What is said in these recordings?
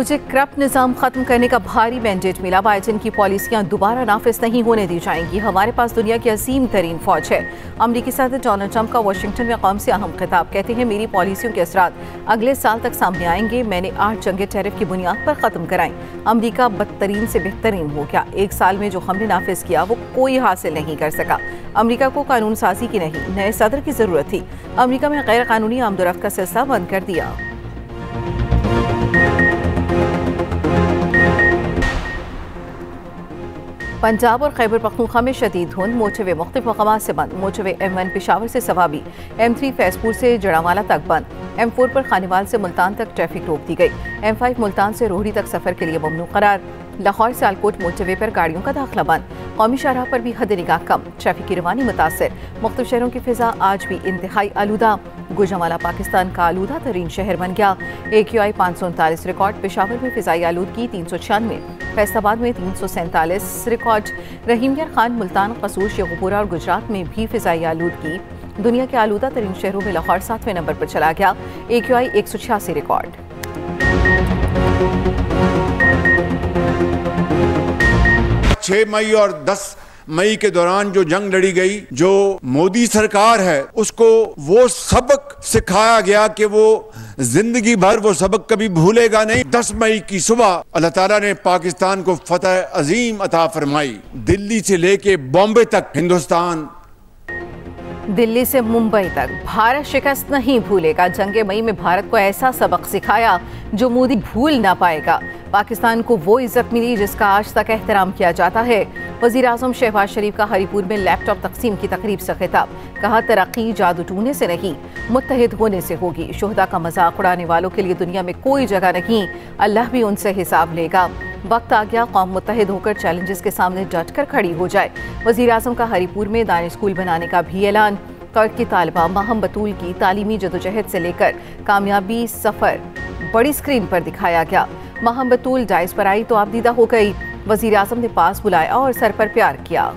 मुझे करप्ट निज़ाम ख़त्म करने का भारी मैंडेट मिला। बाइडेन की पॉलिसियाँ दोबारा नाफिज नहीं होने दी जाएंगी। हमारे पास दुनिया की अजीम तरीन फौज है। अमरीकी सदर डोनाल्ड ट्रंप का वाशिंगटन में कौम से अहम खिताब। कहते हैं मेरी पॉलिसियों के असरात अगले साल तक सामने आएंगे। मैंने 8 जंगे टैरिफ की बुनियाद पर ख़त्म कराई। अमरीका बदतरीन से बेहतरीन हो गया। 1 साल में जो हमने नाफिज किया वो कोई हासिल नहीं कर सका। अमरीका को कानून साजी की नहीं, नए सदर की जरूरत थी। अमरीका में गैर कानूनी आमदोरफ्त का सिलसिला बंद कर दिया। पंजाब और खैबर पख्तूनख्वा में शदीद धुंध। मोटरवे मुख्तलिफ मकामात से बंद। मोटरवे M1 पेशावर से सवाबी, M3 फैजपुर से जड़ावाला तक बंद। M4 पर खानेवाल से मुल्तान तक ट्रैफिक रोक दी गई। M5 मुल्तान से रोहड़ी तक सफर के लिए ममनू करार। लाहौर से आलकोट मोटरवे पर गाड़ियों का दाखिला बंद। कौमी शाहराह पर भी हद निगाह कम। ट्रैफिक की रवानी मुतासर। मुख्तलिफ शहरों की फिजा आज भी इंतहाई आलूदा। गुजरावाला पाकिस्तान का आलूदा तरीन शहर बन गया। AQI 539 record. पेशावर में फिजाई आलूदगी 396, फैसलाबाद में 347 रिकॉर्ड। रहीमयार खान, मुल्तान, कसूर, शेखुपुरा और गुजरात में भी फिजाई आलूदगी। दुनिया के आलूदा तरीन शहरों में लाहौर 7वें नंबर पर चला गया। AQI 186 record. 6 मई और 10 मई के दौरान जो जंग लड़ी गई, जो मोदी सरकार है उसको वो सबक सिखाया गया कि वो जिंदगी भर वो सबक कभी भूलेगा नहीं। 10 मई की सुबह अल्लाह ताला ने पाकिस्तान को फतह अजीम अता फरमाई। दिल्ली से लेके बॉम्बे तक हिंदुस्तान, दिल्ली से मुंबई तक भारत शिकस्त नहीं भूलेगा। जंगे मई में भारत को ऐसा सबक सिखाया जो मोदी भूल ना पाएगा। पाकिस्तान को वो इज्जत मिली जिसका आज तक एहतराम किया जाता है। वज़ीर आज़म शहबाज शरीफ का हरीपुर में लैपटॉप तकसीम की तकरीब से खिताब। कहा तरक्की जादू टूने से नहीं, मुत्तहिद होने से होगी। शोहदा का मजाक उड़ाने वालों के लिए दुनिया में कोई जगह नहीं। अल्लाह भी उनसे हिसाब लेगा। वक्त आ गया कौम मुत्तहिद होकर चैलेंजेस के सामने डट कर खड़ी हो जाए। वज़ीर आज़म का हरीपुर में दानी स्कूल बनाने का भी ऐलान। कर्द की तालिबा माहम बतूल की तालीमी जदोजहद से लेकर कामयाबी सफ़र बड़ी स्क्रीन पर दिखाया गया। माहम बतूल डाइस पर आई तो आबदीदा हो गई। वज़ीर आज़म ने पास बुलाया और सर पर प्यार किया।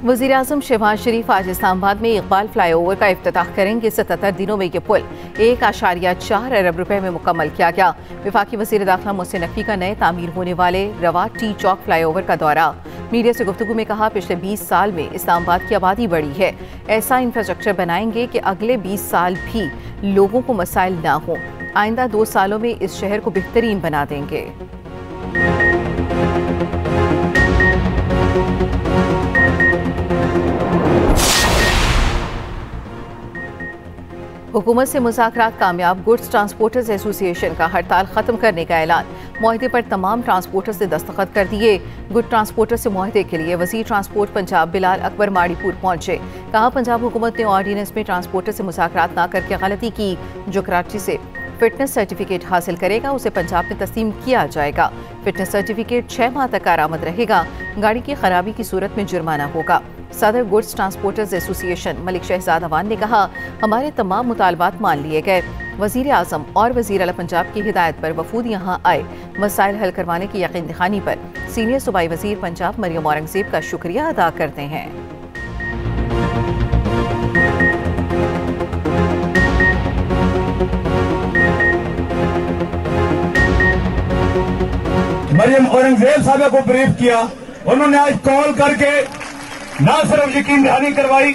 वज़ीर आज़म शहबाज शरीफ आज इस्लामाबाद में इकबाल फ्लाईओवर का इफ्तिताह करेंगे। 77 दिनों में ये पुल 1.4 अरब रुपए में मुकम्मल किया गया। वफाकी वज़ीर दाखिला मोहसिन नकवी का नए तामीर होने वाले रवा टी चौक फ्लाईओवर का दौरा। मीडिया से गुफ्तगू में कहा पिछले 20 साल में इस्लामाबाद की आबादी बढ़ी है। ऐसा इंफ्रास्ट्रक्चर बनाएंगे कि अगले 20 साल भी लोगों को मसाइल ना हो। आइंदा 2 सालों में इस शहर को बेहतरीन बना देंगे। हुकूमत से मुज़ाकरात कामयाब। गुड्स ट्रांसपोर्टर्स एसोसिएशन का हड़ताल खत्म करने का ऐलान। मुआहदे पर तमाम ट्रांसपोर्टर्स ने दस्तखत कर दिए। गुड ट्रांसपोर्टर से मुआहदे के लिए वज़ीर ट्रांसपोर्ट पंजाब बिलाल अकबर माड़ीपुर पहुंचे। कहा पंजाब हुकूमत ने ऑर्डिनेंस में ट्रांसपोर्टर से मुज़ाकरात ना करके गलती की। जो कराची से फिटनेस सर्टिफिकेट हासिल करेगा उसे पंजाब में तस्लीम किया जाएगा। फिटनेस सर्टिफिकेट 6 माह तक कारामद रहेगा। गाड़ी की खराबी की सूरत में जुर्माना होगा। सदर goods transporters association Malik Shahzad Awan ने कहा हमारे तमाम मुतालबात मान लिए गए। वज़ीर आज़म और वज़ीर आला पंजाब की हिदायत पर वफूद यहाँ आए। मसाइल हल करवाने की यकीन दिखानी पर सीनियर सूबाई वज़ीर पंजाब मरियम औरंगज़ेब का शुक्रिया अदा करते हैं। मरियम औरंगज़ेब साहब को ब्रीफ किया। उन्होंने आज कॉल करके ना सिर्फ यकीन दहानी करवाई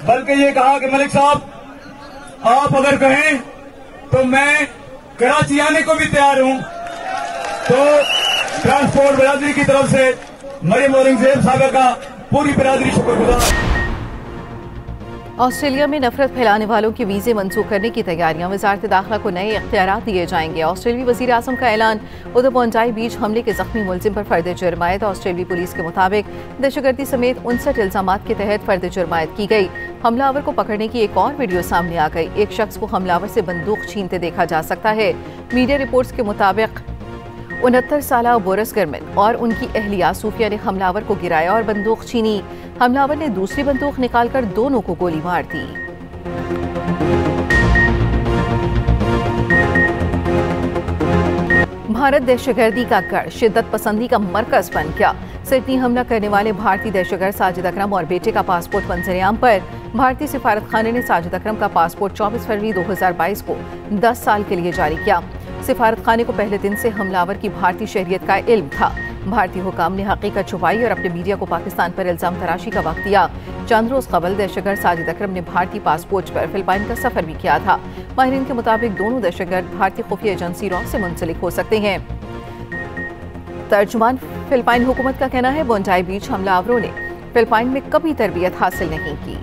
बल्कि ये कहा कि मलिक साहब आप अगर कहें तो मैं कराची आने को भी तैयार हूं। तो ट्रांसपोर्ट बिरादरी की तरफ से मरियम औरंगज़ेब साहब का पूरी बिरादरी शुक्रगुजार। ऑस्ट्रेलिया में नफरत फैलाने वालों के वीज़े मंसूख करने की तैयारियां। वज़ारत दाखिला को नए इख्तियारात दिए जाएंगे। ऑस्ट्रेलियाई वज़ीर आज़म का ऐलान। उधर पौंजाई बीच हमले के जख्मी मुलजिम पर फर्द जुर्मायत। ऑस्ट्रेलियाई पुलिस के मुताबिक दहशतगर्दी समेत 59 इल्जामात के तहत फर्द जुर्मायत की गई। हमलावर को पकड़ने की एक और वीडियो सामने आ गई। एक शख्स को हमलावर से बंदूक छीनते देखा जा सकता है। मीडिया रिपोर्ट्स के मुताबिक 69 साला बोरस गर्मिन और उनकी अहलिया सूफिया ने हमलावर को गिराया और बंदूक छीनी। हमलावर ने दूसरी बंदूक निकालकर दोनों को गोली मार दी। भारत दहशतगर्दी का गढ़, शिद्दत पसंदी का मरकज बन गया। सिडनी हमला करने वाले भारतीय दहशतगर्द साजिद अकरम और बेटे का पासपोर्ट मंजरेआम पर। भारतीय सिफारतखाने ने साजिद अकरम का पासपोर्ट 24 फरवरी 2022 को 10 साल के लिए जारी किया। सिफारत खाने को पहले दिन से हमलावर की भारतीय शहरियत का इल्म था। भारतीय हुकाम ने हकीकत छुपाई और अपने मीडिया को पाकिस्तान पर इल्जाम तराशी का वक्त दिया। चंद रोज कबल दहशतगर्द साजिद अकरम ने भारतीय पासपोर्ट पर फिलिपाइन का सफर भी किया था। माहिरीन के मुताबिक दोनों दहशतगर्द भारतीय खुफिया एजेंसी रॉ से मुंसलिक हो सकते हैं। तर्जुमान फिलिपाइन हुकूमत का कहना है बोंजाई बीच हमलावरों ने फिलिपाइन में कभी तरबियत हासिल नहीं की।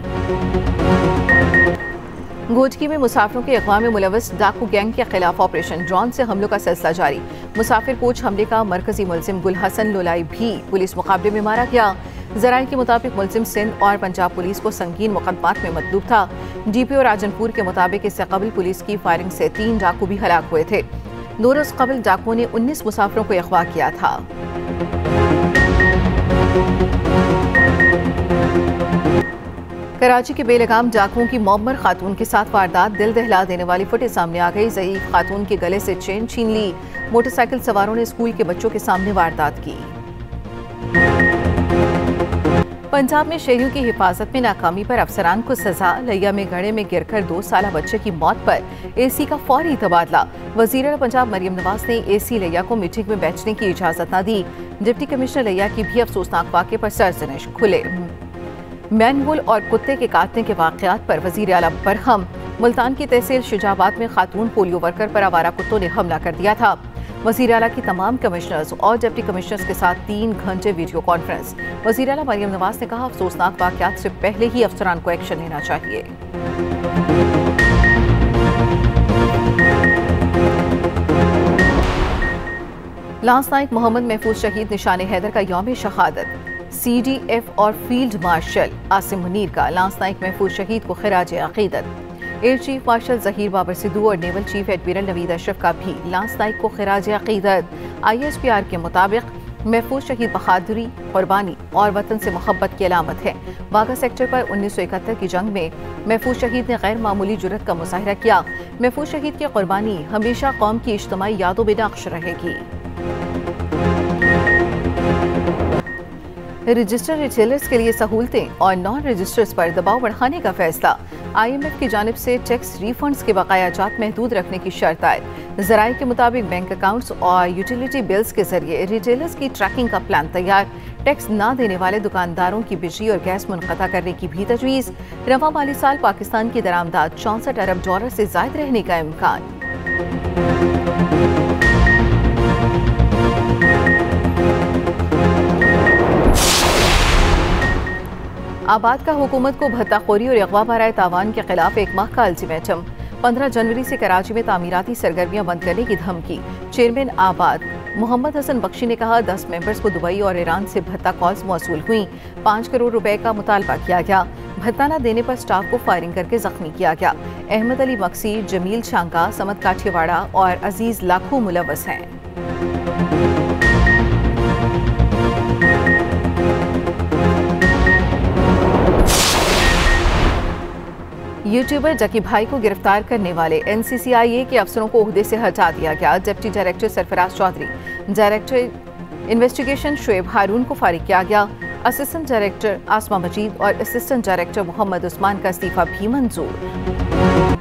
गोजकी में मुसाफिरों के अगवा में मुलव्वस डाकू गैंग के खिलाफ ऑपरेशन ड्रोन से हमलों का सिलसिला जारी। मुसाफिर कोच हमले का मरकजी मुलजिम गुल हसन लोलाई भी पुलिस मुकाबले में मारा गया। जराये के मुताबिक मुलजिम सिंध और पंजाब पुलिस को संगीन मुकदमात में मतलूब था। DPO राजनपुर के मुताबिक इससे कबल पुलिस की फायरिंग से 3 डाकू भी हलाक हुए थे। 2 रोज कबल डाकुओं ने 19 मुसाफिरों को अगवा किया था। कराची के बेलगाम डाकुओं की मोमर खातून के साथ वारदात। दिल दहला देने वाली फुटेज सामने आ गई। ज़ईफ खातून के गले से चेन छीन ली। मोटरसाइकिल सवारों ने स्कूल के बच्चों के सामने वारदात की। पंजाब में शहरियों की हिफाजत में नाकामी पर अफसरान को सजा। लिया में गड्ढे में गिरकर 2 साला बच्चे की मौत पर AC का फौरी तबादला। वज़ीर पंजाब मरियम नवाज ने AC लिया को मीटिंग में बैठने की इजाजत न दी। डिप्टी कमिश्नर लिया की भी अफसोसनाक वाक़े पर सरजनिश। खुले मैनबुल और कुत्ते के काटने के वाक़यात पर वज़ीर आला बरहम। मुल्तान की तहसील शुजाबाद में खातून पोलियो वर्कर पर आवारा कुत्तों ने हमला कर दिया था। वज़ीर आला की तमाम कमिश्नर्स और डिप्टी कमिश्नर्स के साथ 3 घंटे वीडियो कॉन्फ्रेंस। वज़ीर आला मरियम नवाज ने कहा अफसोसनाक वाक़यात से पहले ही अफसरान को एक्शन लेना चाहिए। लांस नाइक मोहम्मद महफूज शहीद निशान हैदर का यौम शहादत। CDF और फील्ड मार्शल आसिम मुनीर का लांस नाइक महफूज शहीद को खिराज अकीदत। Air chief marshal Zaheer Babar Sidhu और naval chief admiral Naveed Ashraf का भी लांस नाइक को खिराज अकीदत। ISPR के मुताबिक महफूज शहीद बहादुरी, कुर्बानी और वतन से मोहब्बत की अलामत है। वाघा सेक्टर पर 1971 की जंग में महफूज शहीद ने गैर मामूली जुर्रत का मुजाहिरा किया। महफूज शहीद की कुर्बानी हमेशा कौम की इज्तिमाई यादों में नक्श रहेगी। रजिस्टर रिटेलर्स के लिए सहूलतें और नॉन रजिस्टर्स पर दबाव बढ़ाने का फैसला। IMF की जानिब से टैक्स रिफंड्स के बकायाजात महदूद रखने की शर्त आयद। ज़राए के मुताबिक बैंक अकाउंट्स और यूटिलिटी बिल्स के जरिए रिटेलर्स की ट्रैकिंग का प्लान तैयार। टैक्स ना देने वाले दुकानदारों की बिजली और गैस मुनक़ता करने की भी तजवीज़। रवा माली साल पाकिस्तान की दरामदाद $64 अरब से ज़ायद रहने का इम्कान। आबाद का हुकूमत को भत्ताखोरी और अगवा बराए तावान के खिलाफ 1 माह का अल्टीमेटम। 15 जनवरी से कराची में तामीराती सरगर्मियां बंद करने की धमकी। चेयरमैन आबाद मोहम्मद हसन बख्शी ने कहा 10 मेंबर्स को दुबई और ईरान से भत्ता कॉल्स मौसूल हुई। 5 करोड़ रुपए का मुतालबा किया गया। भत्ता न देने पर स्टाफ को फायरिंग करके जख्मी किया गया। अहमद अली मक्सी, जमील शांका, समद काठियावाड़ा और अजीज लाखों मुलव्वस हैं। यूट्यूबर जकी भाई को गिरफ्तार करने वाले NCCIA के अफसरों को ओहदे से हटा दिया गया। Deputy director Sarfaraz Chaudhry, director investigation Shoaib Haroon को फारिग किया गया। असिस्टेंट डायरेक्टर आसमा मजीद और असिस्टेंट डायरेक्टर मोहम्मद उस्मान का इस्तीफा भी मंजूर।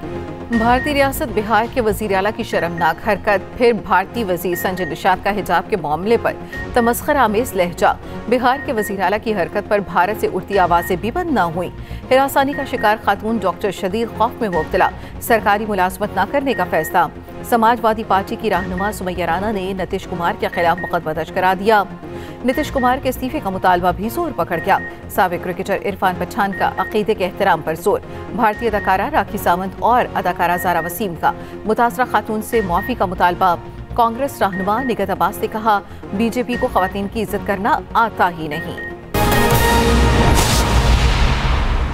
भारतीय रियासत बिहार के वजीर आला की शर्मनाक हरकत। फिर भारतीय वजीर संजय निषाद का हिजाब के मामले पर तमस्खर आमेज लहजा। बिहार के वजीर आला की हरकत पर भारत से उठती आवाजें भी बंद न हुई। हिरासानी का शिकार खातून डॉक्टर शदीद खौफ में मुब्तला। सरकारी मुलाजमत न करने का फैसला। समाजवादी पार्टी की रहनुमा सुमैया राना ने नीतीश कुमार के खिलाफ मुकदमा दर्ज करा दिया। नीतीश कुमार के इस्तीफे का मुतालबा भी जोर पकड़ गया। साबिक क्रिकेटर इरफान पठान का अकीदे के एहतराम पर जोर। भारतीय अदाकारा राखी सावंत और अदाकारा ज़ारा वसीम का मुतासरा खातून से मुआफ़ी का मुतालबा। कांग्रेस रहनुमा निगहत अब्बास ने कहा BJP को ख़वातीन की इज्जत करना आता ही नहीं।